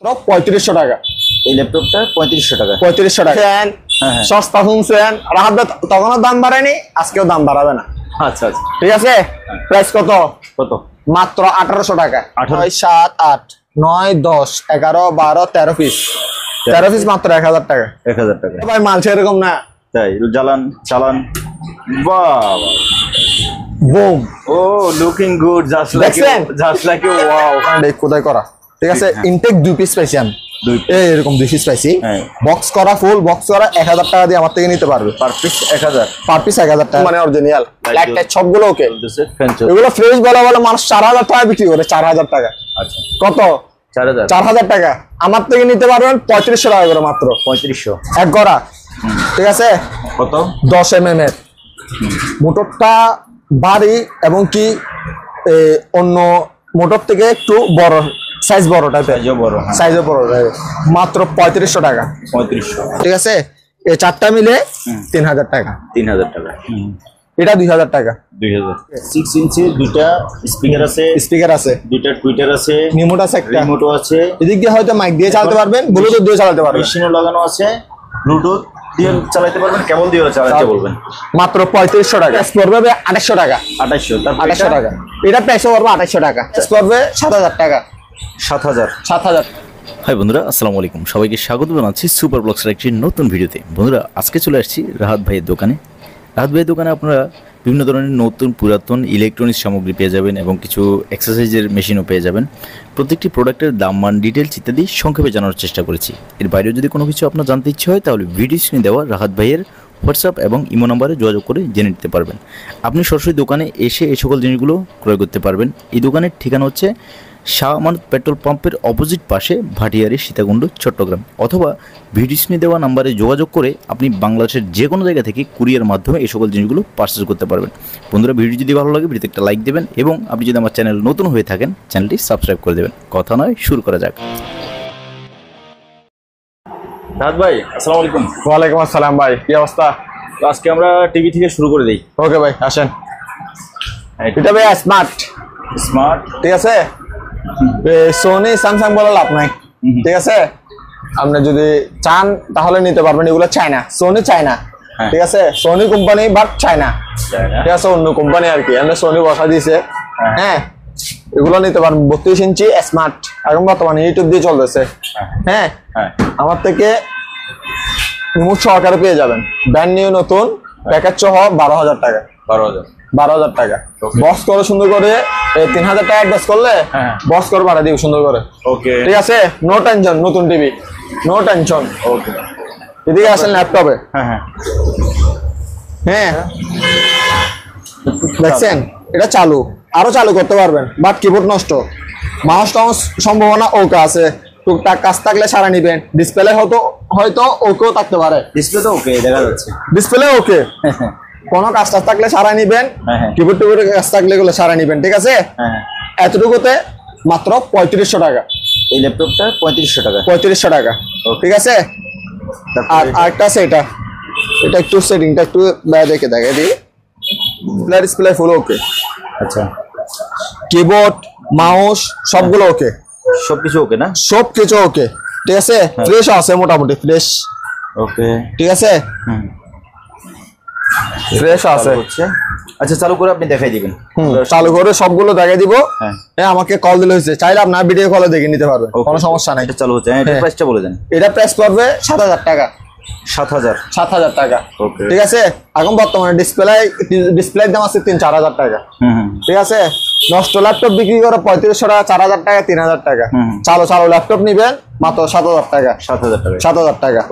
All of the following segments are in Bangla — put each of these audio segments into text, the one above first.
3500 টাকা। এই ল্যাপটপটা 3500 টাকা। 3500 টাকা। ফ্যান সস্তা শুনছেন, রাহাত ভাই তখনও দাম বাড়ায়নি, আজকেও দাম বাড়াবে না। আচ্ছা আচ্ছা ঠিক আছে। প্রাইস কত? কত? মাত্র 1800 টাকা। 6 7 8 9 10 11 12 13 পিস। 13 পিস মাত্র 1000 টাকা। 1000 টাকা ভাই মাল সেরকম না। তাই চালান বাহ boom. Oh looking good just like wow. দেখ কোথায় করা। ঠিক আছে। ইনটেক 2 পিস পাইছি আমি। এরকম 2 পিস পাইছি। বক্স করা, ফুল বক্স করা 1000 টাকা দিয়ে আমার থেকে নিতে পারবে। Per piece 1000। পার পিস 1000 টাকা মানে অরিজিনাল। লাইট সবগুলো ওকে। এগুলো ফ্রেশ বলা মানুষ 4000 টাকা বিক্রি করে। 4000 টাকা। আচ্ছা কত? 4000 টাকা আমার থেকে নিতে পারবেন 3500 টাকা করে মাত্র। 3500 এক গড়া। ঠিক আছে। কত? 10 mm এর মোটরটা ভারী এবং কি অন্য মোটর থেকে একটু বড় সাইজ, বড় টাইপের, সাইজও বড় মাত্র 3500 টাকা। 3500। ঠিক আছে। এই চারটা মিলে 3000 টাকা। 3000 টাকা। এটা 2000 টাকা। 2000। 6 ইঞ্চি দুইটা স্পিকার আছে, দুইটা টুইটার আছে, রিমোট আছে, একটা রিমোটও আছে। এদিক দিয়ে হয়তো মাইক দিয়ে চালাতে পারবেন, ব্লুটুথ দিয়ে চালাতে পারবেন, মেশিনও লাগানো আছে, ব্লুটুথ দিয়ে চালাতে পারবেন, কেবল দিয়ে চালাতে বলবেন। মাত্র 3500 টাকা। পড়বে 2800 টাকা। 2800 টাকা। এটা প্রাইস পড়বে 2800 টাকা। পড়বে 7000 টাকা। 7000। হাই বন্ধুরা, আসসালামু আলাইকুম। সবাইকে স্বাগত জানাচ্ছি সুপার ব্লগসের একটি নতুন ভিডিওতে। বন্ধুরা, আজকে চলে আসছি রাহাত ভাইয়ের দোকানে। রাহাত ভাইয়ের দোকানে আপনারা বিভিন্ন ধরনের নতুন পুরাতন ইলেকট্রনিক্স সামগ্রী পেয়ে যাবেন এবং কিছু এক্সারসাইজের মেশিনও পেয়ে যাবেন। প্রত্যেকটি প্রোডাক্টের দাম, মান, ডিটেলস ইত্যাদি সংক্ষেপে জানার চেষ্টা করেছি। এর বাইরেও যদি কোনো কিছু আপনার জানতে ইচ্ছে হয় তাহলে ভিডিও স্ক্রিনে দেওয়া রাহাত ভাইয়ের হোয়াটসঅ্যাপ এবং ইমো নাম্বারে যোগাযোগ করে জেনে নিতে পারবেন। আপনি সরাসরি দোকানে এসে এই সকল জিনিসগুলো ক্রয় করতে পারবেন। এই দোকানের ঠিকানা হচ্ছে শাহ আমানত পেট্রোল পাম্পের অপোজিট পাশে, ভাটিয়ারি, সীতাকুণ্ড, চট্টগ্রাম। অথবা ভিডিও স্ক্রিনে দেওয়া নাম্বারে যোগাযোগ করে আপনি বাংলাদেশের যে কোনো জায়গা থেকে কুরিয়ার মাধ্যমে এই সকল জিনিসগুলো পারচেজ করতে পারবেন। বন্ধুরা, ভিডিও যদি ভালো লাগে ভিডিওতে একটা লাইক দেবেন এবং আপনি যদি আমার চ্যানেল নতুন হয়ে থাকেন চ্যানেলটি সাবস্ক্রাইব করে দেবেন। কথা নয়, শুরু করা যাক। রাহাত ভাই, আসসালামু আলাইকুম। ওয়ালাইকুম আসসালাম ভাই, কি অবস্থা? তো আজকে আমরা টিভি থেকে শুরু করে দেই। ওকে ভাই, আসেন। এটা ভাই স্মার্ট। ঠিক আছে। সোনি স্যামসাং বলে লাভ নাই। ঠিক আছে। আপনি যদি চান তাহলে নিতে পারবেন। এগুলো চায়না, সোনি চায়না। ঠিক আছে। Sony company but China. ঠিক আছে, অন্য কোম্পানি আর কি। আমরা সোনি বসা দিয়েছে। হ্যাঁ, এগুলো নিতে পারবেন। 32 ইঞ্চি স্মার্ট, এখন বর্তমানে ইউটিউব দিয়ে চলতেছে। হ্যাঁ, আমার থেকে রিমোট সহকারে পেয়ে যাবেন। ব্র্যান্ড নিউ নতুন প্যাকেজ সহ 12000 টাকা। 12000 টাকা। বক্স করে সুন্দর করে 3000 টাকা অ্যাডভান্স করলে বক্স করে পাঠিয়ে দিব সুন্দর করে। ওকে, ঠিক আছে। নো টেনশন, নতুন টিভি, নো টেনশন। ওকে, এদিকে আসেন ল্যাপটপে। হ্যাঁ, দেখছেন এটা চালু, আরো চালু করতে পারবেন, বাট কিবোর্ড নষ্ট, মাউস টাউস সম্ভাবনা ওকে আছে। টুকটাক কাজ থাকলে সারা নিবেন। ডিসপ্লে হয়তো ওকেও থাকতে পারে। ডিসপ্লে তো ওকে দেখা যাচ্ছে, ডিসপ্লে ওকে। কোনো কাজ টাজ থাকলে সারা নিবেন, কিবোর্ড টিবোর্ডের কাজ থাকলে এগুলো সারা নিবেন। ঠিক আছে। এতটুকুতে মাত্র 3500 টাকা। এই ল্যাপটপটা 3500 টাকা। 3500 টাকা। ঠিক আছে। আর আরেকটা আছে, এটা একটু সেটিংটা একটু দেখে দেখাই দিই। ডিসপ্লে ফুল ওকে। আচ্ছা, কিবোর্ড, মাউস সবগুলো ওকে। সবকিছু ওকে না? সবকিছু ওকে। ঠিক আছে। ফ্রেশ আছে, মোটামুটি ফ্রেশ। ওকে, ঠিক আছে। ফ্রেশ আছে। আচ্ছা, চালু করে আপনি দেখাই দিবেন। চালু করে সবগুলো দেখাই দিব। হ্যাঁ, আমাকে কল দিলে হয়েছে। চাইলে আপনার ভিডিও কলে দেখে নিতে পারবেন, কোনো সমস্যা নাই। এটা চালু হচ্ছে। এটা প্রাইসটা বলে দেন। এটা প্রাইস পড়বে 7000 টাকা। 7000 টাকা। ঠিক আছে। এখন বর্তমানে ডিসপ্লের দাম আছে 3-4000 টাকা। ঠিক আছে। নষ্ট ল্যাপটপ বিক্রি করে 3500 টাকা, 4000 টাকা, 3000 টাকা। চালু ল্যাপটপ নিবেন মাত্র 7000 টাকা। 7000 টাকা।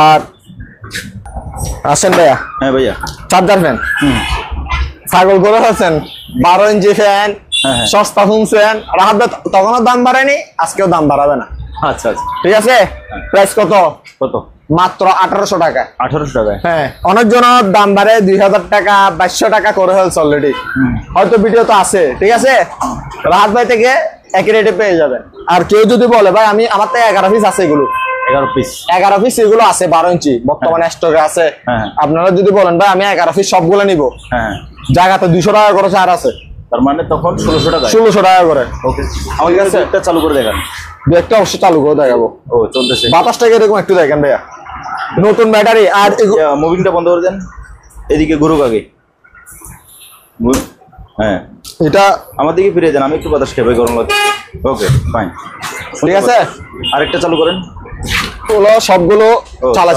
আর আসেন ভাইয়া। হ্যাঁ ভাইয়া, চার্জার ফ্যান ছাগল করে আছেন। 12 ইঞ্চি ফ্যান সস্তা শুনছেন, রাহাত ভাই তখনও দাম বাড়ায়নি, আজকেও দাম বাড়াবে না। আচ্ছা আচ্ছা, ঠিক আছে। প্রাইস কত? মাত্র 1800 টাকা। 1800 টাকা। হ্যাঁ, অনেকজন দাম বাড়ে 2000 টাকা, 2200 টাকা করে ফেলছে অলরেডি। হয়তো ভিডিও তো আছে। ঠিক আছে। রাহাত ভাই থেকে একই রেটে পেয়ে যাবেন। আর কেউ যদি বলে ভাই আমার থেকে 11 পিস আছে, এগুলো 11 পিস এগুলো আছে 12 ইঞ্চি বর্তমানে স্টকে আছে। আপনারা যদি বলেন ভাই আমি 11 পিস সবগুলো নিবো, জায়গাতে 200 টাকা করে ছাড় আছে, তার মানে তখন 1600 টাকা। 1600 টাকা করে। ওকে, আমাকে একটা চালু করে দেখান। একটা অবশ্যই চালু করে দেখাবো। ও চলতেছে, বাতাসটা এরকম একটু দেখেন ভাইয়া, নতুন ব্যাটারি। আর মুভিংটা বন্ধ করে দেন, এদিকে ঘুরুক আগে। হ্যাঁ, এটা আমার দিকে ফিরে দেন, আমি একটু বাতাস খেয়ে গরম লাগছে। ওকে ফাইন, ঠিক আছে। আরেকটা চালু করেন। ওগুলো সবগুলো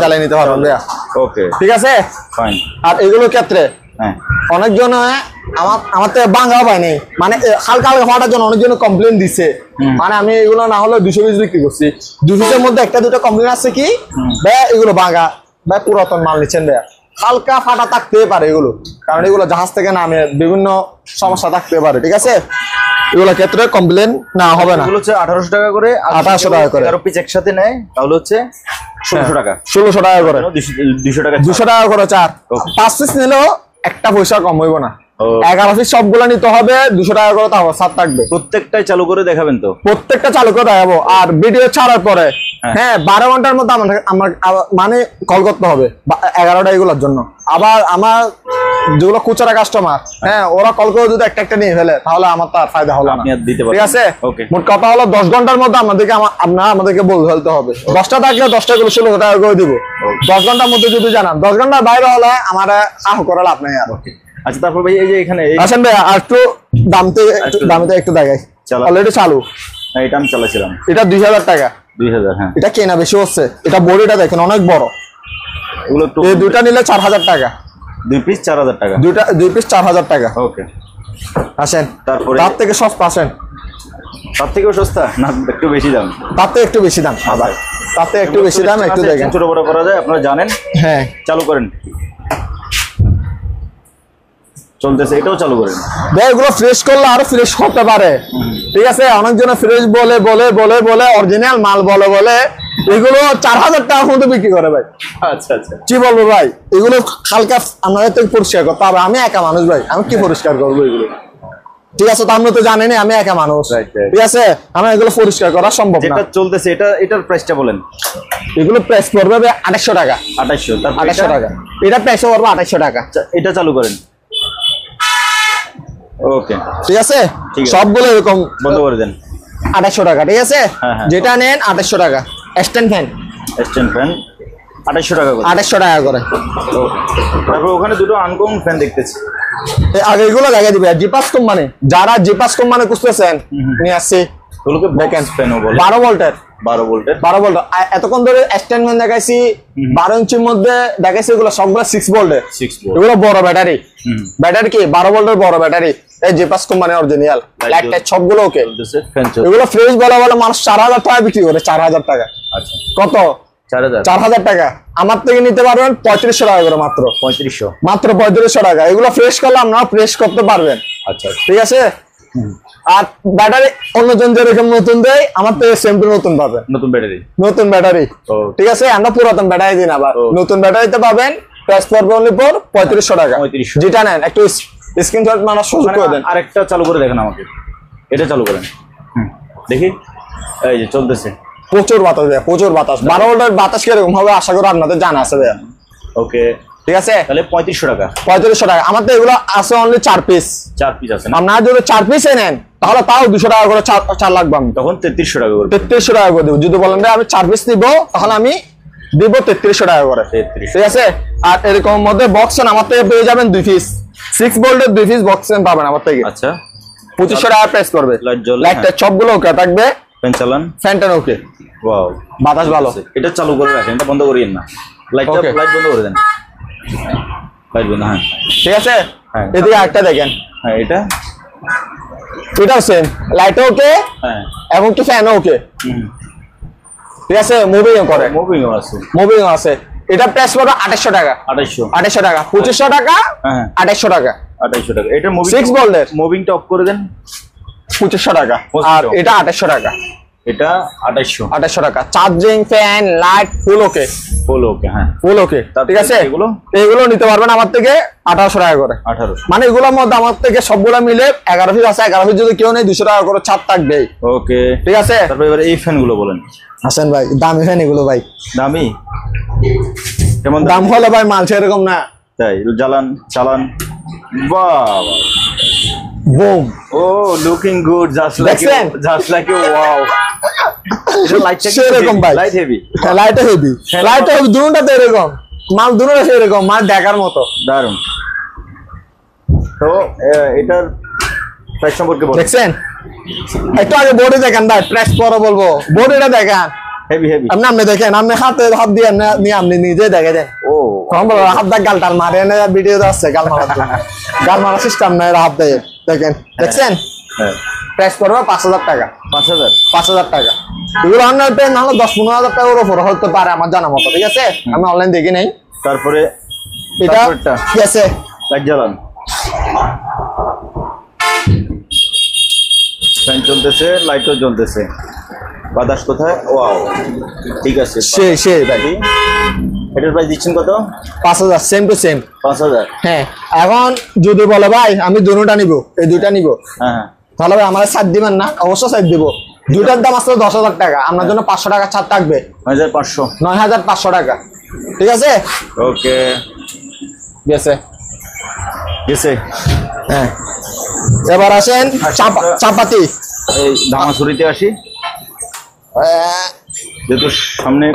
চালিয়ে নিতে পারবেন ভাইয়া। ওকে ঠিক আছে ফাইন। আর এগুলোর ক্ষেত্রে হ্যাঁ, অনেকজন আমার থেকে ভাঙাও পায়নি, মানে হালকা হালকা ফাটার জন্য অনেকজন কমপ্লেন দিচ্ছে। মানে আমি এগুলো না হলে 200 পিস বিক্রি করছি, 2 পিসের মধ্যে একটা দুটো কমপ্লেন আছে কি ভাইয়া এগুলো ভাঙা, ভাই পুরাতন মাল নিচ্ছেন ভাইয়া, হালকা ফাটা থাকতে পারে এগুলো, কারণ এগুলো জাহাজ থেকে নামে বিভিন্ন সমস্যা থাকতে পারে। ঠিক আছে, এগুলো ক্ষেত্রে কমপ্লেন না হবে না। এগুলো হচ্ছে 1800 টাকা করে, 1800 টাকা করে। 11 পিস একসাথে নেয় তাহলে হচ্ছে 1600 টাকা। 1600 টাকা করে, 200 টাকা, 200 টাকা করে 4। 5 পিস নিলেও একটা পয়সা কম হইব না। 11 পিস সবগুলো নিতে হবে, 200 টাকা করে তাও ছাড় থাকবে। প্রত্যেকটাই চালু করে দেখাবেন তো? প্রত্যেকটা চালু করে দেখাবো। আর ভিডিও ছাড়ার পরে হ্যাঁ 12 ঘন্টার মধ্যে আমার মানে কল করতে হবে 11টা এগুলোর জন্য। আবার আমার যেগুলো খুচরা কাস্টমার, হ্যাঁ ওরা কল করে যদি একটা একটা নিয়ে ফেলে তাহলে আমার তো আর ফায়দা হলো না। ঠিক আছে, মোট কথা হলো 10 ঘন্টার মধ্যে আমাদেরকে বলে ফেলতে হবে। 10টা থাকলে 10টা গুলো 1600 টাকা করে দিব। 10 ঘন্টার মধ্যে যদি জানান, 10 ঘন্টার বাইরে হলে আমার আহ করা লাভ নাই আর। আচ্ছা, তারপর ভাই এই যে এখানে আসেন ভাই আর একটু দামতে একটু দেখাই। অলরেডি চালু, এটা আমি চালাছিলাম। এটা 2000 টাকা। 2000, হ্যাঁ। এটা কেনা বেশি হচ্ছে, এটা বডিটা দেখেন অনেক বড়। এগুলো একটু, এই দুইটা নিলে 4000 টাকা। 2 পিস 4000 টাকা। 2 পিস 4000 টাকা। ওকে, আসেন তারপরে তার থেকে সস্তা। আসেন তার থেকেও সস্তা না, একটু বেশি দাম? তার থেকে একটু বেশি দাম। আবার তার থেকে একটু বেশি দাম, একটু দেখেন। ছোট বড় করা যায়, আপনারা জানেন। হ্যাঁ, চালু করেন, চলতেছে, এটাও চালু করেন। ভাই এগুলো ফ্রেশ করলে আরো ফ্রেশ করতে পারে। ঠিক আছে, অনেকজন ফ্রেশ বলে বলে বলে বলে অরিজিনাল মাল বলে বলে এগুলো 4000 টাকা পর্যন্ত বিক্রি করে ভাই। আচ্ছা আচ্ছা, কি বলবো ভাই, এগুলো হালকা আমাদের থেকে পরিষ্কার করতে হবে। আমি একা মানুষ ভাই, আমি কি পরিষ্কার করবো এগুলো? ঠিক আছে, তো আপনি তো জানেন আমি একা মানুষ। ঠিক আছে, আমার এগুলো পরিষ্কার করা সম্ভব না। যেটা চলতেছে এটার প্রাইসটা বলেন। এগুলো প্রাইস পড়বে 2800 টাকা। 2800 টাকা। এটা প্রাইস পড়বে 2800 টাকা। এটা চালু করেন। ওকে, ঠিক আছে, সবগুলো এরকম বন্ধ করে দেন। 2800 টাকা। ঠিক আছে, যেটা নেন 2800 টাকা। স্ট্যান্ড ফ্যান 2800 টাকা করে। 2800 টাকা করে। তারপর ওখানে দুটো আনকমন ফ্যান দেখতেছি। আগে এগুলো দেখা দিবে। জিপাস কোম্পানি, যারা জিপাস কোম্পানি খুঁজতেছেন নিয়ে আসছি। ওগুলোকে দেখেন, ফ্যানও বলে 12 ভোল্টের। 12 ভোল্টের। এতক্ষণ ধরে স্ট্যান্ড ফ্যান দেখাইছি, 12 ইঞ্চির মধ্যে দেখাইছি। এগুলো সবগুলো 6 ভোল্টের। এগুলো বড় ব্যাটারি। ব্যাটারি কি 12 ভোল্টের বড় ব্যাটারি। এই Geepas company original light tight সবগুলো ওকে। এগুলো ফ্রেশ বলা বলে মানুষ 4000 টাকা বিক্রি করে। 4000 টাকা। আচ্ছা, কত? 4000 টাকা। আমার থেকে নিতে পারবেন 3500 টাকা করে। মাত্র 3500 টাকা। এগুলো ফ্রেশ করলে আপনারা ফ্রেশ করতে পারবেন। আচ্ছা, ঠিক আছে। আর ব্যাটারি অন্যজন যেরকম নতুন দেয়, আমার থেকে সেম টু নতুন পাবেন। নতুন ব্যাটারি। ঠিক আছে, আমরা পুরাতন ব্যাটারি দিন। আবার নতুন ব্যাটারিতে পাবেন। প্রাইস পড়বে অনলি 3500 টাকা। যেটা নেন একটু স্ক্রিনশট মারার সুযোগ করে দেন। আরেকটা চালু করে দেখেন আমাকে। এটা চালু করেন, দেখি। এই যে চলতেছে, প্রচুর বাতাস দেয়, প্রচুর বাতাস। 12 ভোল্টের বাতাস কিরকম হবে আশা করি আপনাদের জানা আছে ভাইয়া। ওকে, ঠিক আছে, তাহলে 3500 টাকা। 3500 টাকা। আমার তো এগুলো আছে অনলি 4 পিস। 4 পিস আছে। আপনারা যদি 4 পিস নেন তাহলে তাও 200 টাকা করে 4 লাগবে। আমি তখন 3300 টাকা করে। 3300 টাকা করে দেবো। যদি বলেন আমি 4 পিস নিব তাহলে আমি দিব 3300 টাকা করে। ঠিক আছে। আর এরকম মধ্যে বক্স আমার থেকে পেয়ে যাবেন 2 পিস। 6 ভোল্টের 2 পিস বক্স পাবেন আমার থেকে। আচ্ছা, 2500 টাকা প্রাইস করবে। লাইটটা সবগুলো ওকে থাকবে। ফ্যান চালান, ফ্যানটা ওকে। ওয়াও, বাতাস ভালো। এটা চালু করে রাখেন, এটা বন্ধ করিয়েন না। লাইট বন্ধ করে দেন। লাইট বন্ধ। হ্যাঁ, ঠিক আছে। এদিকে আরেকটা দেখেন। হ্যাঁ, এটাও সেম। লাইটও ওকে। হ্যাঁ, এবং কি ফ্যানও ওকে। ঠিক আছে, মুভিং করে। মুভিং আছে। এটা প্রাইস পড়বে 2800 টাকা। 2800 টাকা। 2500 টাকা। 2800 টাকা। 2800 টাকা। এটা মুভিং 6 ভোল্টের। মুভিংটা অফ করে দেন। 2500 টাকা। আর এটা 2800 টাকা। এটা 2800 টাকা। চার্জিং, ফ্যান, লাইট ফুল ওকে। হ্যাঁ, ফুল ওকে। ঠিক আছে, এগুলো নিতে পারবেন আমার থেকে 1800 টাকা করে। 1800 মানে এগুলোর মধ্যে আমার থেকে সবগুলো মিলে 11 পিস আছে। 11 পিস যদি কেউ নেই 200 টাকা করে ছাড় থাকবে। ওকে, ঠিক আছে। তারপর এবারে এই ফ্যান গুলো বলেন। হাসান ভাই, দামি ফ্যান এগুলো ভাই। দামি কেমন দাম হলো ভাই? মাল সেরকম না। তাই চালান। বাহ, boom. Oh looking good, just like wow. এটা লাইটটা সেরকম ভাই, light heavy, light heavy, light heavy, দুটোটা তো এরকম মাল, দুটোটা সেরকম মাল দেখার মতো দারুন। তো এটার প্রাইস সম্পর্কে বলুন। দেখছেন একটু আগে বডি দেখেন ভাই, প্রেস পরে বলবো, বডিটা দেখেন হেভি হেভি। আপনি দেখেন, আপনি হাত দিয়ে আপনি নিজে দেখে দেন। ও হাত দেখ গালটার মারে না, ভিডিও আছে গাল মারার জন্য, গাল মারার সিস্টেম নাই, হাত দিয়ে দেখেন। দেখছেন প্রেস করবে 5,000 টাকা, 5,000 টাকা। এগুলো অনলাইন পে না হলে 10-15,000 টাকার উপর হতে পারে আমার জানা মতো, ঠিক আছে? আমি অনলাইন দেখি নাই। তারপরে এটা কি আছে? লাইট জ্বালান, ফ্যান চলতেছে, লাইটও জ্বলতেছে, বাতাস কোথায়? ওয়াও, ঠিক আছে। সেই ভাই, এটার প্রাইস দিচ্ছেন কত? 5,000, সেম টু সেম 5,000। হ্যাঁ, এখন যদি বলে ভাই আমি দুটোটা নিব, এই দুইটা নিব, হ্যাঁ তাহলে ভাই আমার ছাড় দিবেন না? অবশ্যই ছাড় দিব। দুইটার দাম আসলে 10,000 টাকা, আপনার জন্য 500 টাকা ছাড় থাকবে, 9,500, 9,500 টাকা, ঠিক আছে? ওকে, গেছে গেছে। হ্যাঁ, এবার আসেন চাপাতি। এই ধামাছড়িতে আসি, যেহেতু সামনে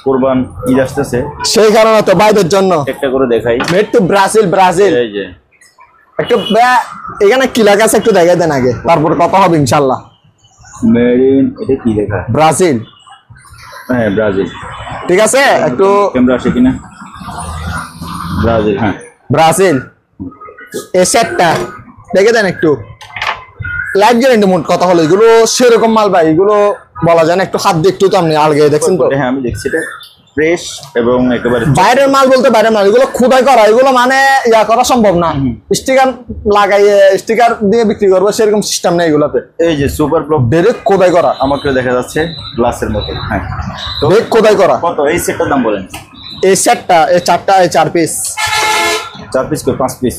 কোরবান ঈদ আসতেছে, সেই কারণে তো বাইদের জন্য একটা করে দেখাই। Made to Brazil. এই যে একটু এখানে কি লেখা আছে একটু দেখাই দেন আগে, তারপর কথা হবে ইনশাল্লাহ। মেড ইন, এটা কি লেখা? ব্রাজিল। হ্যাঁ ব্রাজিল, ঠিক আছে। একটু ক্যামেরা আসে কিনা? ব্রাজিল, হ্যাঁ ব্রাজিল। এই সেটটা দেখে দেন একটু, লাইফ গ্যারান্টি মোড কথা হলো, এগুলো সেরকম মাল ভাই, এগুলো বলা যায় না। একটু হাত দিয়ে একটু তো আপনি আলগে দেখছেন তো? হ্যাঁ আমি দেখছি, এটা ফ্রেশ এবং একেবারে বাইরের মাল বলতে বাইরের মাল, এগুলো খোদাই করা, এগুলো মানে ইয়া করা সম্ভব না। স্টিকার লাগাইয়ে স্টিকার দিয়ে বিক্রি করবো সেরকম সিস্টেম নেই এগুলোতে। এই যে সুপার ব্লক ডাইরেক্ট খোদাই করা, আমাকে দেখা যাচ্ছে গ্লাসের মতো। হ্যাঁ, তো ডাইরেক্ট খোদাই করা। কত এই সেটটার দাম বলেন? এই সেটটা, এই চারটা, এই 4 পিস, 4 পিস করে 5 পিস,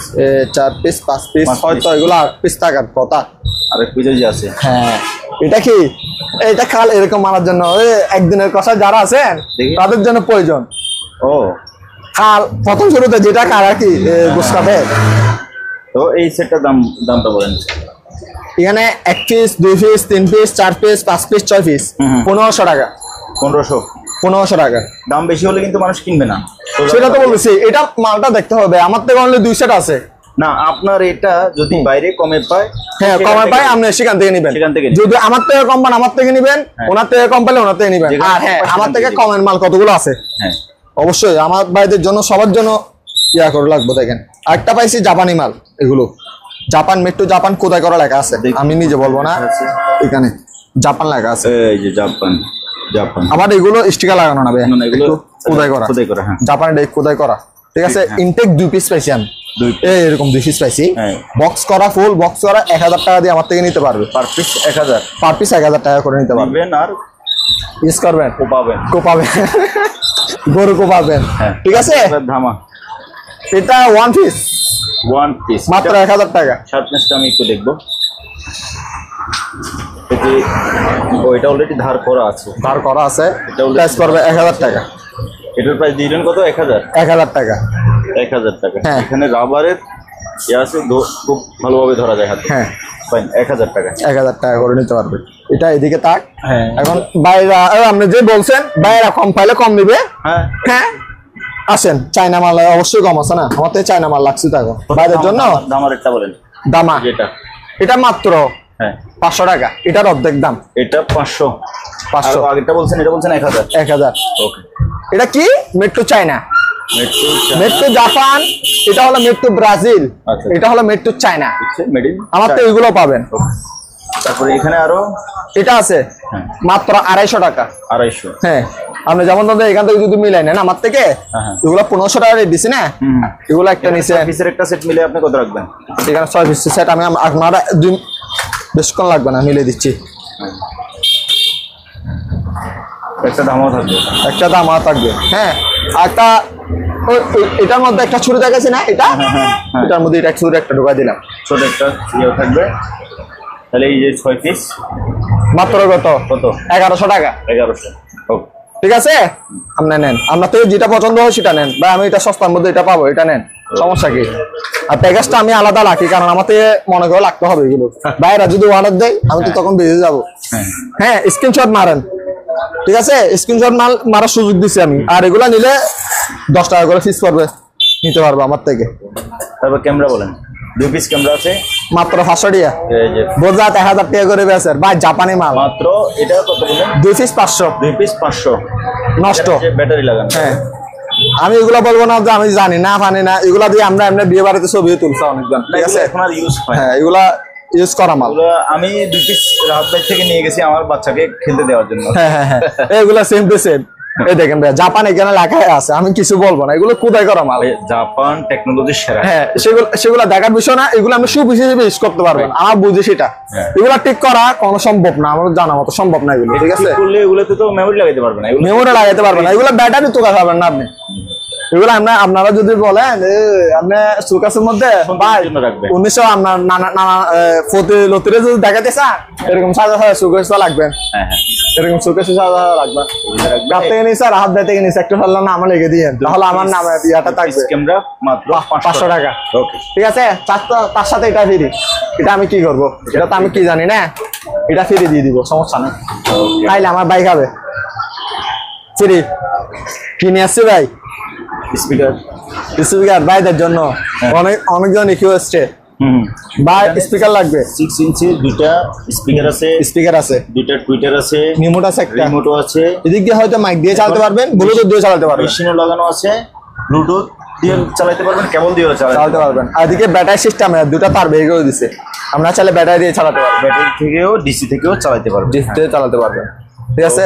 4 পিস 5 পিস, হয়তো এগুলো 8 পিস টাকার কথা। আরেক পিস যে আছে, হ্যাঁ এটা কি, এটা খাল এরকম মারার জন্য একদিনের কষা যারা আছেন তাদের জন্য প্রয়োজন। ও খাল প্রথম শুরুতে যেটা খায় আর কি গুস্তাতে। তো এই সেটটার দামটা বলেন? এখানে 1 piece, 2 piece, 3 piece, 4 piece, 5 piece, 6 piece, 1,500 টাকা। 1,500 টাকা। দাম বেশি হলে কিন্তু মানুষ কিনবে না, সেটা তো বলছি। এটা মালটা দেখতে হবে, আমার থেকে অনলি 2 সেট আছে না। আপনার এটা যদি বাইরে কমে পায়, হ্যাঁ কমে পায়, আপনি সেখান থেকে নিবেন। যদি আমার থেকে কম পান আমার থেকে নিবেন, ওনার থেকে কম পেলে ওনার থেকে নিবেন। আর হ্যাঁ, আমার থেকে কমের মাল কতগুলো আছে, হ্যাঁ অবশ্যই আমার ভাইদের জন্য সবার জন্য ইয়া করে লাগবে। দেখেন আরেকটা পাইছি জাপানি মাল, এগুলো জাপান, মেড টু জাপান কোথায় করা লেখা আছে, আমি নিজে বলবো না, এখানে জাপান লেখা আছে। এই যে জাপান, আবার এগুলো স্টিকার লাগানো না, এগুলো কোথায় করা, হ্যাঁ জাপানের ডেক কোথায় করা, ঠিক আছে। ইনটেক 2 পিস পাইছি আমি, এরকম 2 পিস পাইছি, বক্স করা, ফুল বক্স করা, 1,000 টাকা দিয়ে আমার থেকে নিতে পারবে। পার পিস 1,000, পার পিস 1,000 টাকা করে নিতে পারবেন। আর ইউজ করবেন, কোপাবেন গরু কোপাবেন, ঠিক আছে। ধামা, এটা 1 পিস মাত্র 1,000 টাকা। শার্পনেসটা আমি একটু দেখবো। এটা অলরেডি ধার করা আছে, এটা প্রাইস করবে 1,000 টাকা। এটার প্রাইস দিলেন কত? 1,000 টাকা। 1,000 টাকা। এখানে রাবারের আছে, খুব ভালোভাবে ধরা যায় হাতে। হ্যাঁ 1,000 টাকা, 1,000 টাকা করে নিতে পারবে। এটা এদিকে তাক। এখন বাইরা আপনি যে বলছেন বাইরা কম পাইলে কম নিবে। হ্যাঁ আসেন, চায়না মাল অবশ্যই কম আছে না, আমার তো চায়না মাল লাগছে তখন বাইরের জন্য। দামার একটা বলেন? দামা এটা মাত্র 500 টাকা, এটার অর্ধেক দাম। এটা 500। আগেরটা বলছেন, এটা বলছেন 1,000। ওকে, এটা কি? Made to China, made to Japan, এটা হলো মেড টু ব্রাজিল, এটা হলো মেড টু চায়না। আমার তো এগুলো পাবেন। তারপরে এখানে আরো এটা আছে মাত্র 250 টাকা। 250? হ্যাঁ, আপনি যেমন এখান থেকে যদি মিলাই নেন আমার থেকে, এগুলো 1500 টাকা রেট দিছি না, এগুলো একটা নিচে পিসের একটা সেট মিলে আপনি কত রাখবেন? এখানে 6 পিস সেট, আমি আপনারা বেশিক্ষণ লাগবে না, মিলে দিচ্ছি। একটা দামও থাকবে, হ্যাঁ। একটা এটার মধ্যে একটা ছুরি দেখাচ্ছি না, এটার মধ্যে এটা ছুরি একটা ঢোকা দিলাম, ছোট একটা ইয়ে থাকবে। তাহলে এই যে 6 পিস মাত্র কত 1100 টাকা। 1100, ঠিক আছে। আপনি নেন, আপনার থেকে যেটা পছন্দ হয় সেটা নেন, বা আমি এটা সস্তার মধ্যে এটা পাবো, এটা নেন। সমস্যা কি? আর প্যাকেজটা আমি আলাদা রাখি, কারণ আমাকে মনে করে রাখতে হবে এগুলো। বাইরে যদি অর্ডার দেয় আমি তো তখন বেরিয়ে যাবো। হ্যাঁ, স্ক্রিনশট মারেন, ঠিক আছে? স্ক্রিনশট মারার সুযোগ দিচ্ছি আমি। আর এগুলা নিলে 10 টাকা করে ফিস পড়বে, নিতে পারবো আমার থেকে। তারপর ক্যামেরা বলেন, 2 পিস ক্যামেরা আছে মাত্র 500 টাকা। বোঝা 1000 টাকা করে বেচের ভাই, জাপানি মাল মাত্র। এটা কত বলেন? 2 পিস 500। 2 পিস 500 নষ্ট ব্যাটারি লাগানো। হ্যাঁ, আমি এগুলা বলবো না যে আমি জানি না জানি না, এগুলা দিয়ে আমরা এমনি বিয়ে বাড়িতে ছবি তুলছি অনেকজন, ঠিক আছে? এখন আর ইউজ হয়। হ্যাঁ, এগুলা ইউজ করা মাল। আমি 2 পিস রাহাত ভাই থেকে নিয়ে গেছি আমার বাচ্চাকে খেলতে দেওয়ার জন্য। হ্যাঁ হ্যাঁ হ্যাঁ, এগুলা সেম টু সেম। এই দেখেন ভাই, জাপান এখানে লেখাই আছে, আমি কিছু বলবো না, এগুলো কোথায় করা মাল। জাপান টেকনোলজি সেরা। হ্যাঁ, সেগুলা দেখার বিষয় না, এগুলো আমি সুপ হিসেবে ইউজ করতে পারবো, আমার বুঝি সেটা। এগুলা ঠিক করা কোনো সম্ভব না, আমার জানা মতো সম্ভব না এগুলো, ঠিক আছে? এগুলোতে তো মেমোরি লাগাইতে পারবে না, মেমোরি লাগাইতে পারবে না, এগুলো ব্যাটারি তো পাবেন না আপনি। এগুলো আপনারা যদি বলেন আপনি সুকাসের মধ্যে 1900 আপনার নানা ফতে লতিরে যদি দেখাতে চান, এরকম সাজা সুকাস লাগবে। এরকম সুকাস সাজা লাগবে। গাপ থেকে নিয়ে স্যার, হাত থেকে নিয়ে একটা ফেললাম না, আমার লেগে দিয়ে, তাহলে আমার নামে ইয়াটা থাকবে। ক্যামেরা মাত্র 500 টাকা। ওকে, ঠিক আছে? তার সাথে এটা ফ্রি। এটা আমি কি করবো? এটা তো আমি কি জানি না, এটা ফ্রি দিয়ে দিব, সমস্যা নেই। তাইলে আমার বাইক হবে ফ্রি। কিনে আসছি ভাই স্পিকার ভাইদের জন্য, অনেকজন রিকোয়েস্ট ভাই স্পিকার লাগবে। 6 ইঞ্চি দুইটা স্পিকার আছে, দুইটা টুইটার আছে, রিমোট আছে, একটা রিমোটও আছে। এদিক দিয়ে হয়তো মাইক দিয়ে চালাতে পারবেন, ব্লুটুথ দিয়ে চালাতে পারবেন, মেশিনও লাগানো আছে, ব্লুটুথ দিয়ে চালাতে পারবেন, কেবল দিয়েও চালাতে পারবেন। আর এদিকে ব্যাটারি সিস্টেম, দুটো তার বের করে দিছে, আমরা চাইলে ব্যাটারি দিয়ে চালাতে পারবো, ব্যাটারি থেকেও ডিসি থেকেও চালাতে পারবেন, ডিসি দিয়ে চালাতে পারবেন, ঠিক আছে?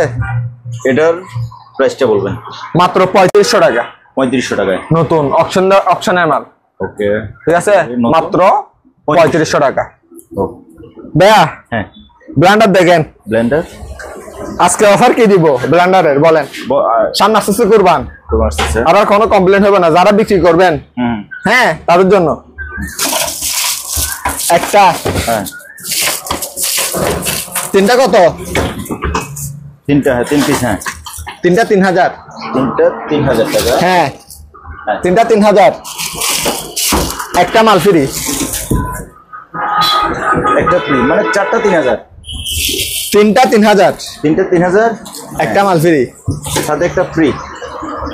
এটার প্রাইসটা বলবেন। মাত্র 3500 টাকা। 3500 টাকায় নতুন অপশনের মাল। ওকে, ঠিক আছে, মাত্র 3500 টাকা। ভাইয়া হ্যাঁ, ব্লেন্ডার দেখেন, ব্লেন্ডার আজকে অফার কি দিব ব্লেন্ডারের বলেন? সামনে আসতেছে কুরবান, আর কোনো কমপ্লেন হবে না যারা বিক্রি করবেন। হ্যাঁ, তাদের জন্য একটা। তিনটা কত? তিনটা, হ্যাঁ 3 পিস। হ্যাঁ, তিনটা 3000। তিনটা 3000 টাকা। হ্যাঁ, তিনটা 3000, একটা মাল ফ্রি। একটা ফ্রি মানে 4টা 3000। তিনটা 3000, তিনটা 3000, একটা মাল ফ্রি, সাথে একটা ফ্রি।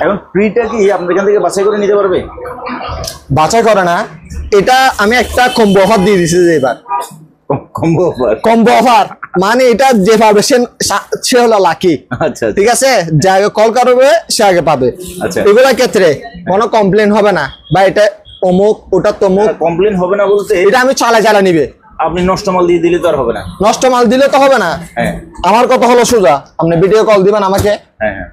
এখন ফ্রিটা কি আপনি এখান থেকে বাছাই করে নিতে পারবে? বাছাই করে না, এটা আমি একটা কম্বো অফার দিয়ে দিছি যে এবার। কম্বো অফার মানে এটা যে পাবে সে হলো লাকি। আচ্ছা, ঠিক আছে? যে আগে কল করবে সে আগে পাবে। এগুলোর ক্ষেত্রে কোনো কমপ্লেন হবে না, বা এটা অমুক ওটা তমুক। কমপ্লেন হবে না বলতে এটা আমি চালা নিবে। আপনি নষ্ট মাল দিয়ে দিলে তো আর হবে না। নষ্ট মাল দিলে তো হবে না। আমার কথা হলো সোজা, আপনি ভিডিও কল দিবেন আমাকে,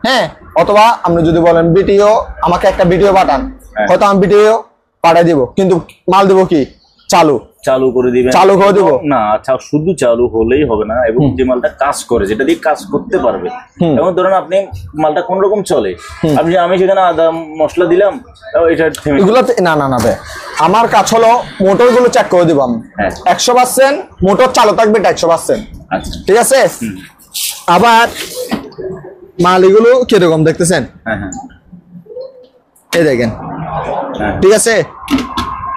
হ্যাঁ, অথবা আপনি যদি বলেন ভিডিও, আমাকে একটা ভিডিও পাঠান, হয়তো আমি ভিডিও পাঠিয়ে দিব, কিন্তু মাল দিব কি চালু করে দিবেন, চালু করে দিব না। আচ্ছা, শুধু চালু হলেই হবে না, এবং যে মালটা কাজ করে, যেটা দিয়ে কাজ করতে পারবে। এবং ধরেন আপনি মালটা কোন রকম চলে, আমি সেখানে আদা মশলা দিলাম, এগুলো না না না ভাই, আমার কাজ হলো মোটর গুলো চেক করে দিব আমি। 100% মোটর চালু থাকবে, 100%। ঠিক আছে? আবার মাল এগুলো কিরকম দেখতেছেন? এই দেখেন, ঠিক আছে?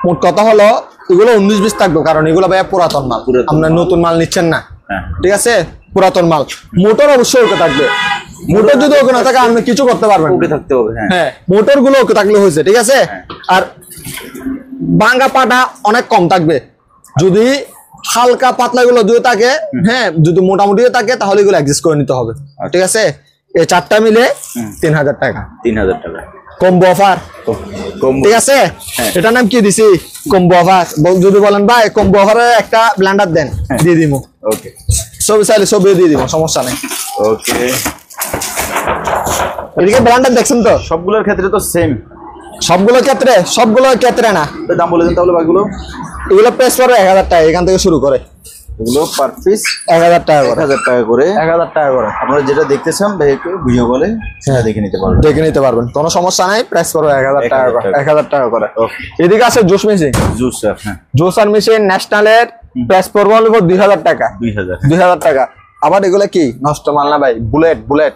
মোট কথা হলো এগুলো 19-20 থাকবে, কারণ এগুলো ভাইয়া পুরাতন মাল, আপনার নতুন মাল নিচ্ছেন না। ঠিক আছে? পুরাতন মাল। মোটর অবশ্যই ওকে থাকবে, মোটর যদি ওকে না থাকে আপনি কিছু করতে পারবেন, থাকতে হবে। হ্যাঁ, মোটর গুলো ওকে থাকলে হয়েছে, ঠিক আছে? আর ভাঙা পাটা অনেক কম থাকবে, যদি হালকা পাতলা গুলো যদি থাকে, হ্যাঁ, যদি মোটামুটি থাকে তাহলে এগুলো অ্যাডজাস্ট করে নিতে হবে। ঠিক আছে? এই চারটা মিলে 3000 টাকা। 3000 টাকা কম্বো অফার। ঠিক আছে? এটার নাম কি দিছি? Combo offer. যদি বলেন ভাই কম্বো অফারে একটা ব্লেন্ডার দেন, দিয়ে দিব। ওকে, ছবি চাইলে ছবি দিয়ে দিব, সমস্যা নেই। ওকে, এদিকে ব্লেন্ডার দেখছেন তো? সবগুলোর ক্ষেত্রে তো সেম? সবগুলোর ক্ষেত্রে না। দাম বলে দেন তাহলে বাকিগুলো। এগুলো প্রাইস পড়বে 1000 টাকা, এখান থেকে শুরু করে। এগুলো পার পিস 1000 টাকা করে। 1000 টাকা করে। 1000 টাকা করে। আপনারা যেটা দেখতেছেন ভাইকে ভিডিও কলে সেটা দেখে নিতে পারবেন, কোনো সমস্যা নাই। প্রাইস পড়বে 1000 টাকা করে। 1000 টাকা করে। এদিকে আছে জুস মেশিন, জুসার মেশিন ন্যাশনালের প্রাইস পড়বে হলো 2000 টাকা। 2000 টাকা। আবার এগুলো কি নষ্ট মাল না ভাই, বুলেট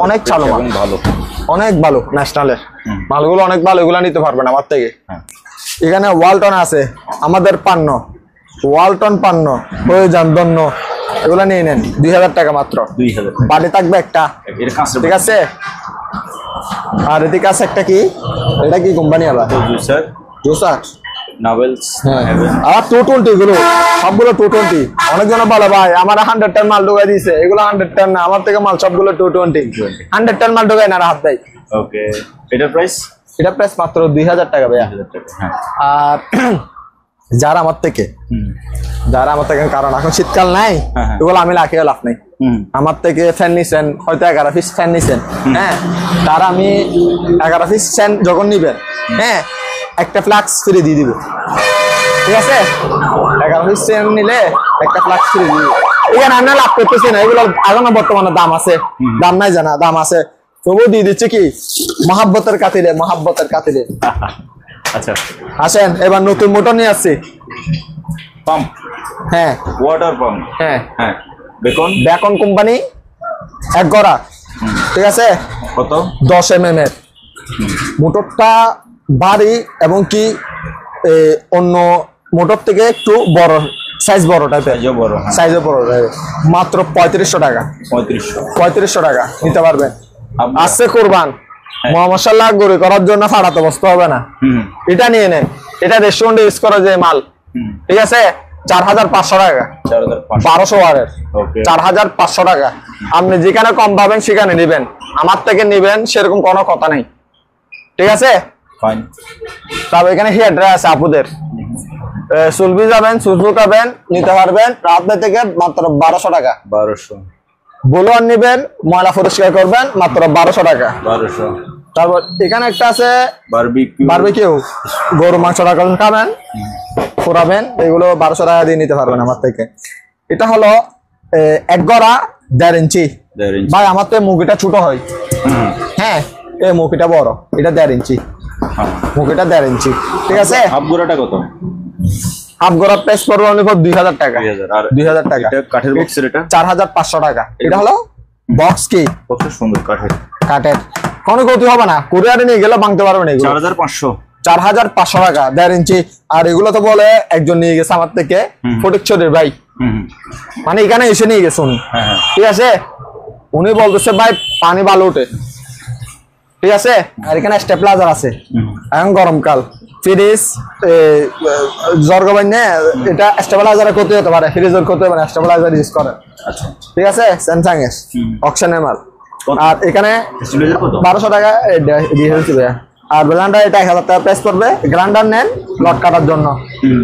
অনেক চালু মাল, ভালো। অনেক ভালো ন্যাশনালের মালগুলো অনেক ভালো, এগুলো নিতে পারবেন আমার থেকে। এখানে ওয়ালটন আছে আমাদের পান্ন, ওয়ালটন পান্ন হয়ে যান ধন্য, এগুলো নিয়ে নেন 2000 টাকা মাত্র। 2000 বাড়ি থাকবে একটা, ঠিক আছে। আর এদিকে আছে একটা কি, এটা কি কোম্পানি আবার? Juicer novels. আর 220 গুলো সবগুলো 220। অনেকজন বলে ভাই আমার 100 টান মাল ঢুকাই দিয়েছে, এগুলো 100 টান না, আমার থেকে মাল সবগুলো 220। 100 টান মাল ঢুকাই না হাত দেয়। ওকে, এটার প্রাইস? এটা প্রাইস মাত্র 2000 টাকা ভাইয়া। আর যারা আমার থেকে কারণ এখন শীতকাল নাই, এগুলো আমি লাখিয়ে লাভ নাই। আমার থেকে ফ্যান নিছেন হয়তো 11 পিস ফ্যান নিছেন, হ্যাঁ, তার আমি 11 পিস ফ্যান যখন নিবেন, হ্যাঁ, একটা ফ্লাক্স ফ্রি দিয়ে দিব, ঠিক আছে। 11 পিস ফ্যান নিলে একটা ফ্লাক্স ফ্রি দিয়ে দিব। এখানে আমরা লাভ করতেছি না, এগুলো এখনো বর্তমানে দাম আছে, দাম নাই জানা, দাম আছে তবুও দিয়ে দিচ্ছে কি মহাব্বতের খাতিরে, মহাব্বতের খাতিরে। আচ্ছা আসেন এবার নতুন মোটর নিয়ে আসছি, পাম্প, হ্যাঁ, ওয়াটার পাম্প, হ্যাঁ, বেকন কোম্পানি, এক গড়া, ঠিক আছে। কত? 10 mm এর মোটরটা ভারী এবং কি অন্য মোটর থেকে একটু বড় সাইজ, বড় টাইপের, সাইজও বড়, মাত্র 3500 টাকা। 3500 টাকা নিতে পারবেন। আসছে কোরবান, মশলা গুঁড়ি করার জন্য ফাড়াতে বসতে হবে না, এটা নিয়ে নেন। এটা রেস্টুরেন্টে ইউজ করা যে মাল, ঠিক আছে। 4500 টাকা, 1200 ওয়াটের, 4500 টাকা। আপনি যেখানে কম পাবেন সেখানে নিবেন, আমার থেকে নিবেন সেরকম কোনো কথা নেই, ঠিক আছে। তবে এখানে হেয়ার ড্রায়ার আছে আপুদের, চুলবি যাবেন, চুল শুকাবেন, নিতে পারবেন আপনার থেকে মাত্র 1200 টাকা। 1200 ব্লোয়ার নিবেন, ময়লা পরিষ্কার করবেন, মাত্র 1200 টাকা। 1200। তারপর এখানে একটা আছে বারবিকিউ, গরু মাংস খাবেন, পোড়াবেন, এগুলো 1200 টাকা দিয়ে নিতে পারবেন আমার থেকে। এটা হলো 1 গড়া 1.5 ইঞ্চি। ভাই আমার তো মুখিটা ছোট হয়, হ্যাঁ, এই মুখিটা বড়, এটা 1.5 ইঞ্চি, মুখিটা 1.5 ইঞ্চি, ঠিক আছে। হাফ গোড়াটা কত? হাফ গোড়া প্রাইস পড়বে অনলি ফর 2000 টাকা। 2000 টাকা। কাঠের বক্সের এটা 4500 টাকা। এটা হলো বক্স কি, কত সুন্দর কাঠের, কোনো ক্ষতি হবে না, কুরিয়ারে নিয়ে গেলে ভাঙতে পারবেন। এগুলো 4500 টাকা 1.5 ইঞ্চি। আর এগুলো তো বলে একজন নিয়ে গেছে আমার থেকে, ফটিকছড়ির ভাই, মানে এখানে এসে নিয়ে গেছে উনি, ঠিক আছে। উনি বলতেছে ভাই পানি ভালো ওঠে, ঠিক আছে। আর এখানে স্টেপলাইজার আছে, এখন গরমকাল, ফ্রিজ জর্গবাইনে এটা স্টেবিলাইজারের ক্ষতি হতে পারে, ফ্রিজের ক্ষতি হবে না, স্টেবিলাইজার ইউজ করে, ঠিক আছে। স্যামসাং এর অকশনের মাল। আর এখানে 1200 টাকা দিয়ে হয়েছে ভাইয়া। আর ব্লেন্ডার এটা 1000 টাকা প্রাইস পড়বে। গ্রাইন্ডার নেন লট কাটার জন্য,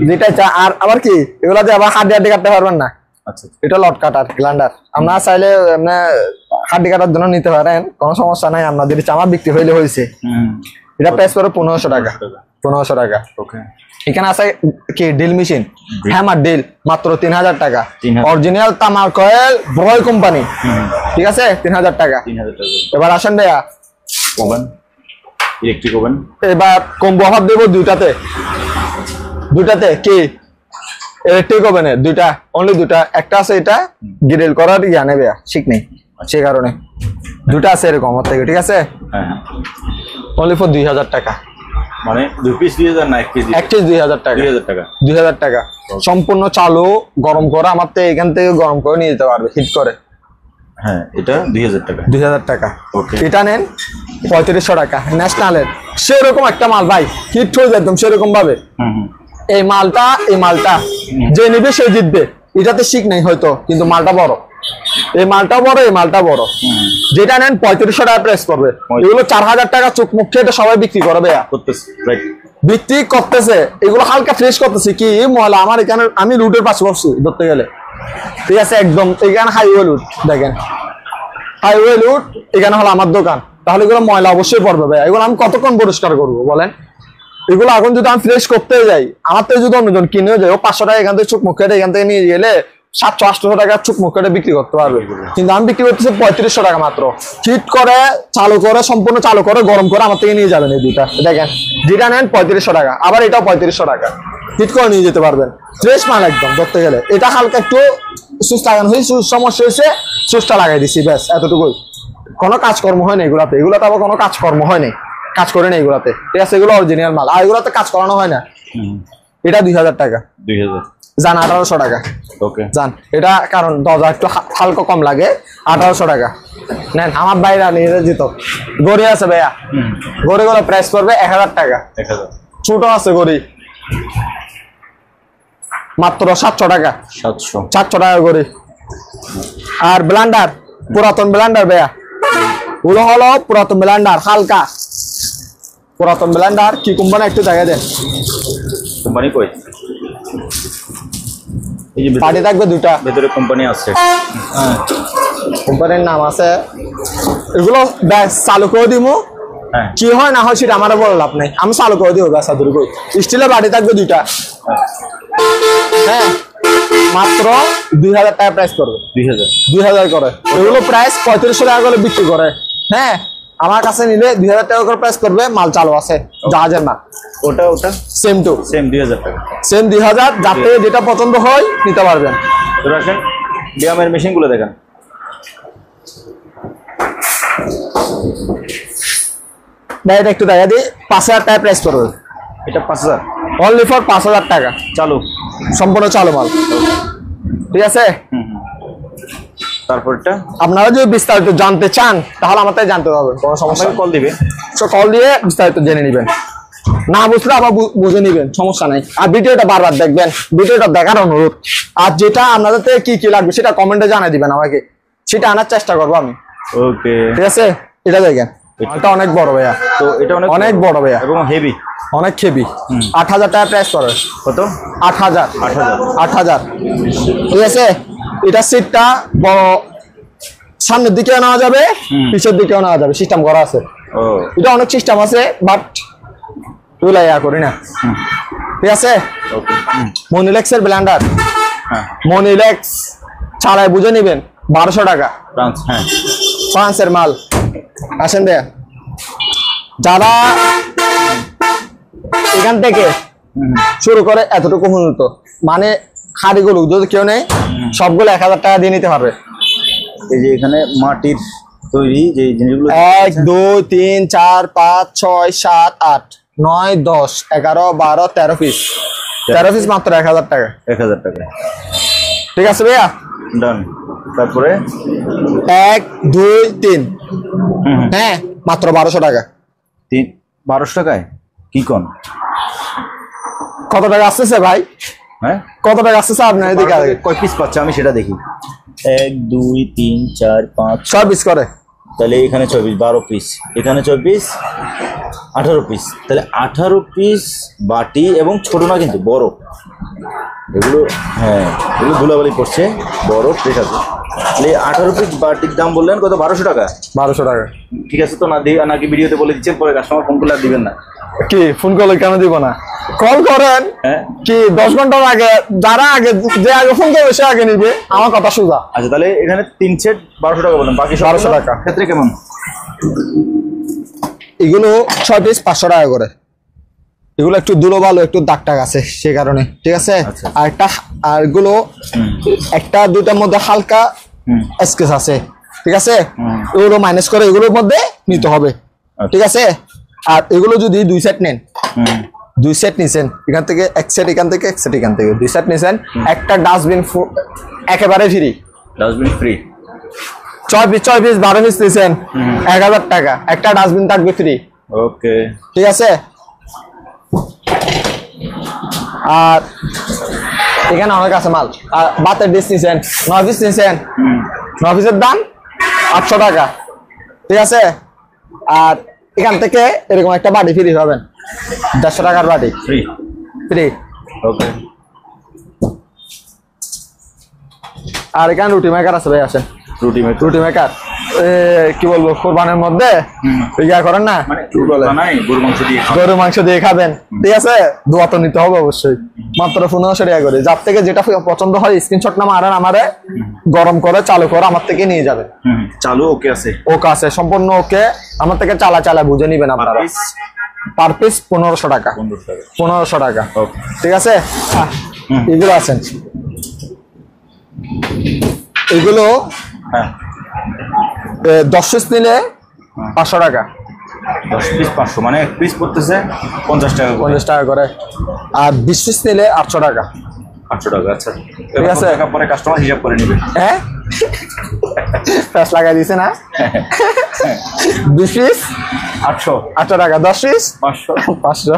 যেটা আর আবার কি এগুলো দিয়ে আবার হাড্ডি কাটতে পারবেন না, এটা লট কাটার গ্রাইন্ডার। আপনারা চাইলে এমনি হাড্ডি কাটার জন্য নিতে পারেন, কোনো সমস্যা নাই। আপনাদের চামা বিক্রি হইলে হয়েছে, এটা প্রাইস পড়বে 1500 টাকা। 1500 টাকা। এখানে আছে কি ড্রিল মেশিন, হ্যামার ড্রিল, মাত্র 3000 টাকা। অরিজিনাল তামার কয়েল, ব্রয় কোম্পানি, ঠিক আছে, 3000 টাকা। এবার আসেন ভাইয়া ওভেন, ইলেকট্রিক ওভেন। এবার কম্বো অফার দেবো দুইটাতে কি ইলেকট্রিক ওভেনের দুইটা, অনলি দুইটা। একটা আছে এটা গ্রিল করার ইয়া নেবে ঠিক নেই, সে কারণে দুটা আছে এরকম আমার থেকে, ঠিক আছে। অনলি ফর 2000 টাকা। মানে 2 পিস 2000 না 1 পিস? 1 পিস 2000 টাকা। 2000 টাকা সম্পূর্ণ চালু গরম করে আমার থেকে, এখান থেকে গরম করে নিয়ে যেতে পারবে হিট করে। হ্যাঁ, এটা 2000 টাকা। 2000 টাকা। এটা নেন 3500 টাকা ন্যাশনালের, সেরকম একটা মাল ভাই, হিট হয়ে যায় একদম সেরকম ভাবে। এই মালটা যে নিবে সে জিতবে, এটাতে শিখ নেই হয়তো, কিন্তু মালটা বড়, এই মালটা বড়, এই মালটা বড়। যেটা নেন 3500 টাকা প্রাইস পড়বে। এগুলো 4000 টাকা চোখ মুখ খেয়ে সবাই বিক্রি করবে, বিক্রি করতেছে। এগুলো হালকা ফ্রেশ করতেছে কি ময়লা। আমার এখানে আমি রুটের পাশে বসছি ধরতে গেলে, ঠিক আছে, একদম এখানে হাইওয়ে রুট, দেখেন হাইওয়ে রুট, এখানে হলো আমার দোকান। তাহলে এগুলো ময়লা অবশ্যই পড়বে ভাই। এগুলো আমি কতক্ষণ পরিষ্কার করবো বলেন? এগুলো এখন যদি আমি ফ্রেশ করতে যাই, আমার থেকে যদি অন্যজন কিনেও যায়, ও 500 টাকা এখান থেকে চোখ মুখ খেটে এখান থেকে নিয়ে গেলে 700-800 টাকা চোখ মুখ খেটে বিক্রি করতে পারবে। কিন্তু আমি বিক্রি করতেছি 3500 টাকা মাত্র। হিট করে চালু করে, সম্পূর্ণ চালু করে গরম করে আমার থেকে নিয়ে যাবেন এই দুইটা। দেখেন যেটা নেন 3500 টাকা, আবার এটাও 3500 টাকা। হিট করে নিয়ে যেতে পারবেন, ফ্রেশ মাল একদম ধরতে গেলে। এটা হালকা একটু সুস্থ লাগানো হয়েছে, সমস্যা হয়েছে, সুস্থ লাগাই দিচ্ছি, ব্যাস এতটুকুই। কোনো কাজকর্ম হয় না এগুলাতে, এগুলাতে আবার কোনো কাজকর্ম হয় না, কাজ করে না এগুলাতে, ঠিক আছে? এগুলো অরিজিনাল মাল, আর এগুলাতে কাজ করানো হয় না। এটা 2000 টাকা, 2000 জান 1800 টাকা। ওকে জান এটা কারণ দরজা একটু হালকা কম লাগে, 1800 টাকা নেন। আমার বাইরে নিয়ে যেত গড়ি আছে ভাইয়া, গড়ি গুলো প্রাইস পড়বে 1000 টাকা। 1000 ছোট আছে গড়ি মাত্র 700 টাকা, 700 টাকা গড়ি। আর ব্লেন্ডার, পুরাতন ব্লেন্ডার ভাইয়া, ওগুলো হলো পুরাতন ব্লেন্ডার, হালকা পুরাতন ব্লেন্ডার। কি কোম্পানি একটু দেখা দেন, কোম্পানি কই? এই যে পার্টি থাকবে দুইটা, ভেতরে কোম্পানি আছে, হ্যাঁ কোম্পানির নাম আছে। এগুলো চালু করে দিব, কি হয় না হয় সেটা আমারও বলে লাভ নেই, আমি চালু করে দিব ব্যাস। স্টিলের বাড়ি থাকবে দুইটা, হ্যাঁ মাত্র 2000 টাকা প্রাইস করবে, 2000 করে। এগুলো প্রাইস 3500 টাকা করে বিক্রি করে, হ্যাঁ আমার কাছে নিলে 2000 টাকা করে প্রাইস করবে, মাল চালু আছে, জাহাজের মাল। ওটা সেম 2000 টাকা, সেম 2000, যাতে যেটা পছন্দ হয় নিতে পারবেন। তো রাখেন ব্যায়ামের মেশিন গুলো দেখেন, ডাইরেক্ট একটু দেখা দিই, 5000 টাকা প্রাইস করবে। এটা 5000 অনলি ফর 5000 টাকা, চালু, সম্পূর্ণ চালু মাল, ঠিক আছে? তারপরটা আপনারা যদি বিস্তারিত জানতে চান তাহলে আমাদের জানতে হবে, কোনো সমস্যা কল দিবে, কল দিয়ে বিস্তারিত জেনে নেবেন, না বুঝলে আবার বুঝে নিবেন, সমস্যা নাই। আর ভিডিওটা বারবার দেখবেন, ভিডিওটা দেখার অনুরোধ। আর যেটা আপনাদের থেকে কি কি লাগবে সেটা কমেন্টে জানিয়ে দিবেন আমাকে, সেটা আনার চেষ্টা করবো আমি। ওকে ঠিক আছে, এটা দেখেন, এটা অনেক বড় ভাইয়া, তো এটা অনেক বড় ভাইয়া এবং হেভি, অনেক হেভি। 8000 টাকা প্রাইস পড়ে। কত? 8000। ঠিক আছে, এটা সিটটা বড়, সামনের দিকেও নেওয়া যাবে, পিছের দিকেও নেওয়া যাবে, সিস্টেম করা আছে। এটা অনেক সিস্টেম আছে, বাট ওগুলা করি না, ঠিক আছে? মনিলেক্সের ব্লেন্ডার, মনিলেক্স ছাড়াই বুঝে নিবেন 1200 টাকা, ফ্রান্সের মাল। আসেন দেয়া, যারা এখান থেকে শুরু করে এতটুকু পর্যন্ত, মানে হাড়িগুলো যদি কেউ নেই সবগুলো 1000 টাকা দিয়ে নিতে পারবে। এই যে এখানে মাটির তৈরি যে জিনিসগুলো, 1 2 3 4 5 6 7 8 9 10 11 12 13 পিস, 13 পিস মাত্র 1000 টাকা। 1000 টাকা, ঠিক আছে ভাইয়া, ডান। তারপরে 1 2 3, হ্যাঁ মাত্র 1200 টাকা। 1200 টাকায় কি কোন? কত টাকা আসতেছে ভাই? হ্যাঁ কত টাকা আসতেছে আপনার এদিকে? কয় পিস পাচ্ছে আমি সেটা দেখি। 1 2 3 4 5 6 পিস করে, তাহলে এখানে 6 পিস, 12 পিস, এখানে 6 পিস, 18 পিস। তাহলে 18 পিস বাটি, এবং ছোট না কিন্তু বড় এগুলো, হ্যাঁ এগুলো ধুলাবালি করছে, বড় ঠিক আছে। তাহলে 18 পিস বাটির দাম বললেন কত? 1200 টাকা। 1200 টাকা, ঠিক আছে। তো না নাকি ভিডিওতে বলে দিচ্ছেন, পরে কাস্টমার ফোন করলে আর দিবেন না? কি ফোন করলে কেন দিব না? কল করেন, কি 10 ঘন্টার আগে, যারা আগে যে আগে ফোন করবে সে আগে নিবে, আমার কথা সোজা। আচ্ছা, তাহলে এখানে 3 সেট 1200 টাকা বলেন, বাকি 1200 টাকা। ক্ষেত্রে কেমন? এগুলো 6 পিস 500 টাকা করে, এগুলো একটু দুলো ভালো, একটু দাগ টাগ আছে সে কারণে, ঠিক আছে? আর একটা, আর এগুলো একটা দুইটার মধ্যে হালকা স্কেচ আছে, ঠিক আছে? এগুলো মাইনাস করে এগুলোর মধ্যে নিতে হবে, ঠিক আছে? আর এগুলো যদি 2 সেট নেন, 2 সেট নিছেন, এখান থেকে 1 সেট, এখান থেকে 1 সেট, এখান থেকে 2 সেট নিছেন, একটা ডাস্টবিন একেবারে free, dustbin free. 6 piece 12 piece নিছেন 1000 টাকা, একটা ডাস্টবিন থাকবে ফ্রি। ওকে, ঠিক আছে? আর এখানে অনেক আছে মাল। আর বাতের ডিশ নিছেন 9 পিস নিছেন, 9 পিসের দাম 800 টাকা, ঠিক আছে? আর এখান থেকে এরকম একটা বাটি ফ্রি পাবেন, 150 টাকার বাটি ফ্রি। ওকে। আর এখানে রুটি মেকার আছে ভাই, আসেন। রুটি মেকার কি বলবো, কোরবানের মধ্যে ইয়া করেন না, গরুর মাংস দিয়ে খাবেন, ঠিক আছে? দোয়া তো নিতে হবে অবশ্যই, মাত্র 1500 টাকা করে। যার থেকে যেটা পছন্দ হয় স্ক্রিনশট নামা আর আমারে গরম করে চালু করে আমার থেকে নিয়ে যাবেন। চালু ওকে আছে, ওকে আছে, সম্পূর্ণ ওকে। আমার থেকে চালা বুঝে নিবেন আপনারা। পার পিস 1500 টাকা, 1500 টাকা, ঠিক আছে? এগুলো আছেন, এগুলো 10 পিস নিলে 500 টাকা। 10 পিস 500 মানে এক পিস পড়তেছে 50 টাকা করে। 50 টাকা করে। আর 20 পিস নিলে 800 টাকা। 800 টাকা, আচ্ছা ঠিক আছে। টাকা পরে কাস্টমার হিসাব করে নেবে। হ্যাঁ প্রাইস লাগাই দিছে না। 20 পিস 800 টাকা, 10 পিস 500।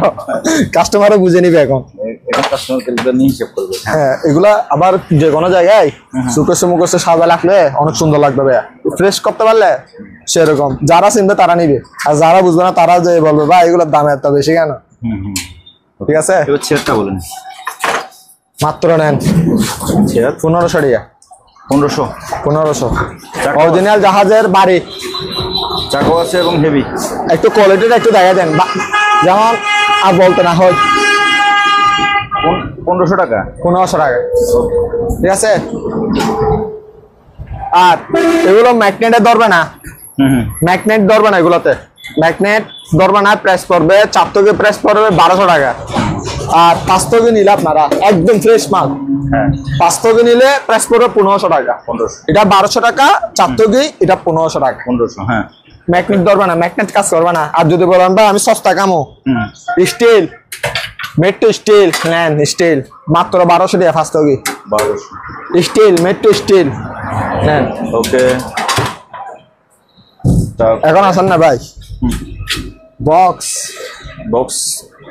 কাস্টমারও বুঝে নিবে এখন। এখন কাস্টমারকে নিয়ে হিসাব করবে। হ্যাঁ, এগুলা আবার যে কোনো জায়গায় সুকেশে মুকেশে সাজা রাখলে অনেক সুন্দর লাগবে ভাইয়া। ফ্রেশ করতে পারলে সেরকম যারা চিনবে তারা নিবে, আর যারা বুঝবে না তারা যে বলবে ভাই এগুলোর দাম এত বেশি কেন। ঠিক আছে, এবার চেয়ারটা বলেন। মাত্র নেন চেয়ার 1500 টাকা। 1500 অরিজিনাল জাহাজের বাড়ি। চাকাও আছে এবং হেভি। একটু কোয়ালিটিটা একটু দেখা দেন, যেমন আর বলতে না হয়। 1500 টাকা। 1500 টাকা, ঠিক আছে। আর এগুলো ম্যাগনেটে ধরবে না, ম্যাগনেট ধরবে না এগুলোতে, ম্যাগনেট ধরবে না। প্রেস পড়বে 4 থেকে প্রেস পড়বে 1200 টাকা। আর 5 থেকে নিলে আপনারা একদম ফ্রেশ মাল। 5 থেকে নিলে প্রেস পড়বে 1500 টাকা। এটা 1200 টাকা, 4 থেকে এটা 1500 টাকা। 1500, হ্যাঁ। ম্যাগনেট ধরবে না, ম্যাগনেট কাজ করবে না। আর যদি বলেন ভাই আমি সস্তা কামো, স্টিল মেড টু স্টিল নেন, স্টিল মাত্র 1200 টাকা। 5 থেকে 1200 স্টিল মেড টু স্টিল নেন। ওকে, এখন আসেন না ভাই। বক্স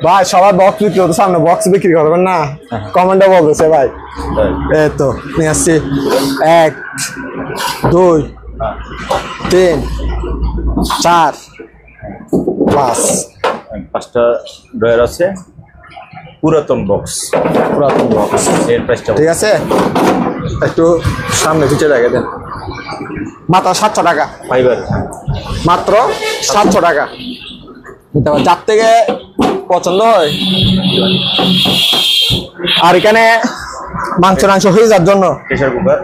ভাই, সবার বক্স বিক্রি হতো, সামনে বক্স বিক্রি করবেন না, কমেন্টে বলতেছে ভাই। এই তো নিয়ে আসছি 1 2 3 4 5টা ড্রয়ার আছে। পুরাতন বক্স এর প্রাইসটা ঠিক আছে। একটু সামনে পিছিয়ে রেখে দেন। মাত্র 700 টাকা ফাইবার, মাত্র 700 টাকা। যার থেকে পছন্দ হয়। আর এখানে মাংস হয়ে যাওয়ার জন্য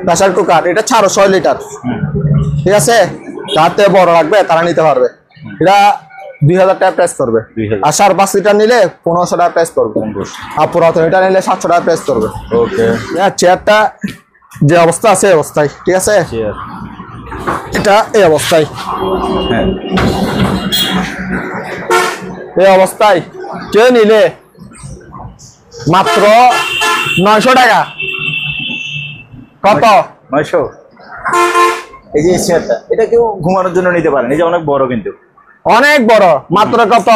প্রেসার কুকার, এটা 6 লিটার। ঠিক আছে, যার থেকে বড় লাগবে তারা নিতে পারবে। এটা 2000 টাকা প্রাইস করবে। আর 5.5 লিটার নিলে 1500 টাকা প্রাইস করবে। আর পুরাতন এটা নিলে 700 টাকা প্রাইস করবে। ওকে, চেয়ারটা যে অবস্থা আছে অবস্থায়, ঠিক আছে। এটা এই অবস্থায়, এই অবস্থায় কেউ নিলে মাত্র 900 টাকা। কত? 900। এই যে চেয়ারটা, এটা কেউ ঘুমানোর জন্য নিতে পারেন, এই যে অনেক বড়, কিন্তু অনেক বড়। মাত্র কত?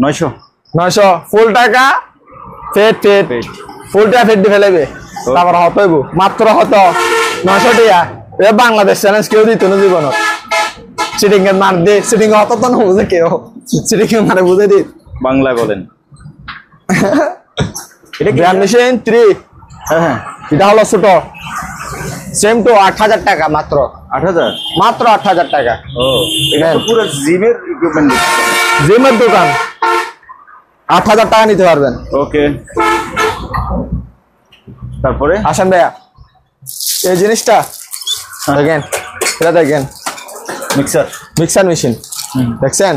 900। ফুল টাকা ফেট ফুল টাকা ফেট দিয়ে ফেলেবে, তারপর হতইব। মাত্র 900 টাকা। এ বাংলাদেশ চ্যালেঞ্জ কেউ দিত না জীবন। সিটিং এর মার দে, সিটিং অত তো না বুঝে কেউ, সিটিং এর মারে বুঝে দি। বাংলায় বলেন। এটা গ্র্যান্ড মেশিন 3। হ্যাঁ, এটা হলো ছোট, সেম টু 8000 টাকা। মাত্র 8000, মাত্র 8000 টাকা। ও, এটা তো পুরো জিমের ইকুইপমেন্ট, জিমের দোকান। 8000 টাকা নিতে পারবেন। ওকে, তারপরে আসেন ভাইয়া, এই জিনিসটা দেখেন, এটা দেখেন, মিক্সার মেশিন দেখছেন।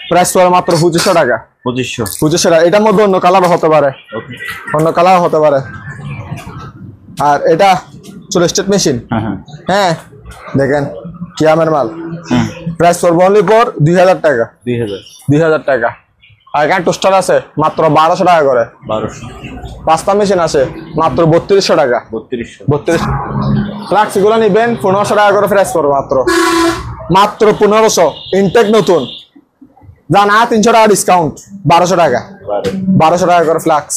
প্রাইস পড়ে মাত্র 2500 টাকা। 2500 টাকা। এটার মধ্যে অন্য কালার হতে পারে, অন্য কালার হতে পারে। আর এটা চুল স্টেট মেশিন। হ্যাঁ, দেখেন কিয়ামের মাল। প্রাইস পড়বে অনলি ফর 2000 টাকা। 2000 টাকা। আর এখানে টোস্টার আছে মাত্র 1200 টাকা করে। 5টা মেশিন আছে মাত্র 3200 টাকা। 32 ফ্লাক্স এগুলো নিবেন 1500 টাকা করে প্রাইস পড়বে। মাত্র 1500। ইনটেক নতুন, জানা 300 টাকা ডিসকাউন্ট। 1200 টাকা। 1200 টাকা করে ফ্লাক্স।